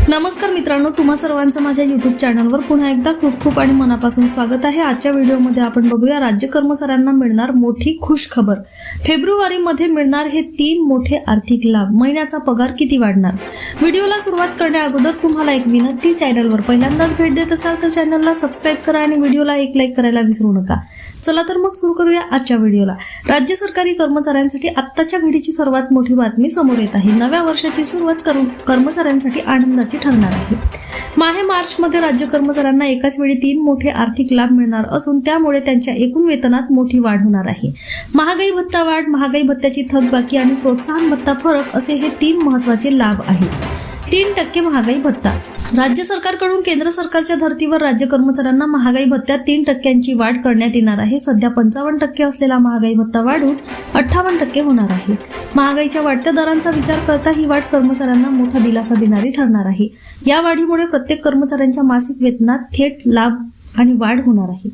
नमस्कार मित्रांनो, तुम्हा सर्वांचं माझ्या YouTube चॅनलवर पुन्हा एकदा खूप खूप आणि मनापासून स्वागत आहे। आजच्या व्हिडिओमध्ये आपण बघूया राज्य कर्मचाऱ्यांना मिळणार मोठी खुश खबर। फेब्रुवारीमध्ये मिळणार हे 3 मोठे आर्थिक लाभ। महिन्याचा पगार किती वाढणार? व्हिडिओला सुरुवात करण्याअगोदर तुम्हाला एक विनंती, चॅनलवर पहिल्यांदाच भेट देत असाल तर चॅनलला सबस्क्राइब करा आणि व्हिडिओला एक लाईक करायला विसरू नका। चला तर मग सुरू करूया आजच्या व्हिडिओला। राज्य सरकारी कर्मचाऱ्यांसाठी आत्ताच्या घडीची सर्वात मोठी बातमी समोर येत आहे। नव्या वर्षाची सुरुवात कर्मचाऱ्यांसाठी आनंदाची ठरणार आहे। मार्च मध्ये राज्य कर्मचाऱ्यांना एकाच वेळी 3 मोठे आर्थिक लाभ मिळणार असून त्यामुळे त्यांच्या एकूण वेतनात मोठी वाढ होणार आहे। महागाई भत्ता वाढ, महागाई भत्त्याची थकबाकी आणि प्रोत्साहन भत्ता फरक असे हे 3 महत्त्वाचे लाभ आहेत। 3% महागाई भत्ता। राज्य सरकारकडून केंद्र सरकारच्या धर्तीवर राज्य कर्मचाऱ्यांना महागाई भत्त्यात 3% वाढ करण्यात येणार आहे। सध्या 55% असलेला महागाई भत्ता वाढून 58% होणार आहे। महागाईच्या वाढत्या दरांचा विचार करता ही वाढ कर्मचाऱ्यांना मोठा दिलासा देणारी ठरणार आहे। या वाढीमुळे प्रत्येक कर्मचाऱ्यांच्या मासिक वेतनात थेट लाभ आणि वाढ होणार आहे।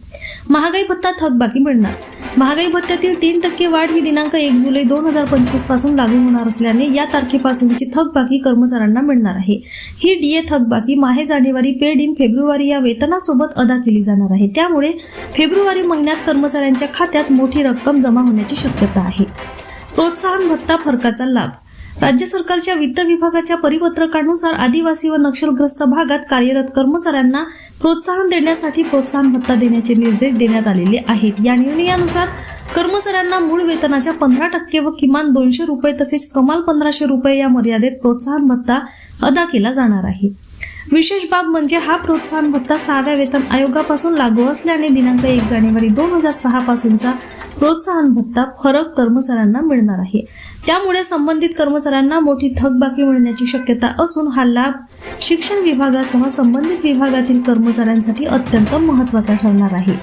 महागाई भत्ता थकबाकी मिळणार। महागाई भत्त्यातील 3% वाढ ही दिनांक 1 जुलै 2025 पासून लागू होणार असल्याने या तारखेपासूनची थकबाकी कर्मचाऱ्यांना मिळणार आहे। ही डीए थकबाकी माहे जानेवारी पेड इन फेब्रुवारी या वेतनासोबत अदा केली जाणार आहे। त्यामुळे फेब्रुवारी महिन्यात कर्मचाऱ्यांच्या खात्यात मोठी रक्कम जमा होण्याची शक्यता आहे। प्रोत्साहन भत्ता फरकाचा लाभ। राज्य सरकारच्या वित्त विभागाच्या परिपत्रकानुसार आदिवासी व नक्षलग्रस्त भागात कार्यरत कर्मचाऱ्यांना प्रोत्साहन देण्यासाठी प्रोत्साहन भत्ता देण्याचे निर्देश देण्यात आलेले आहेत। या निर्णयानुसार कर्मचाऱ्यांना मूळ वेतनाच्या 15% व किमान 200 रुपये तसेच कमाल 1500 रुपये या मर्यादेत प्रोत्साहन भत्ता अदा केला जाणार आहे। विशेष बाब म्हणजे हा प्रोत्साहन भत्ता 6व्या वेतन आयोगापासून लागू असल्याने दिनांक 1 जानेवारी 2006 पासूनचा प्रोत्साहन भत्ता फरक कर्मचाऱ्यांना मिळणार आहे। त्यामुळे संबंधित कर्मचाऱ्यांना मोठी थकबाकी मिळण्याची शक्यता असून हा लाभ शिक्षण विभागासह संबंधित विभागातील कर्मचाऱ्यांसाठी अत्यंत महत्त्वाचा ठरणार आहे।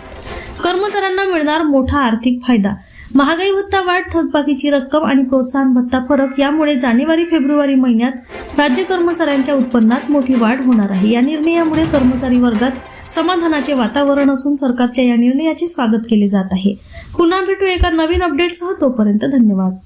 कर्मचाऱ्यांना मिळणार मोठा आर्थिक फायदा। महागाई भत्ता वाढ, थकबाकीची रक्कम आणि प्रोत्साहन भत्ता फरक यामुळे जानेवारी फेब्रुवारी महिन्यात राज्य कर्मचाऱ्यांच्या उत्पन्नात मोठी वाढ होणार आहे। या निर्णयामुळे कर्मचारी वर्गात समाधानाचे वातावरण असून सरकारच्या या निर्णयाचे स्वागत केले जात आहे। पुन्हा भेटू एका नवीन अपडेटसह, तोपर्यंत धन्यवाद।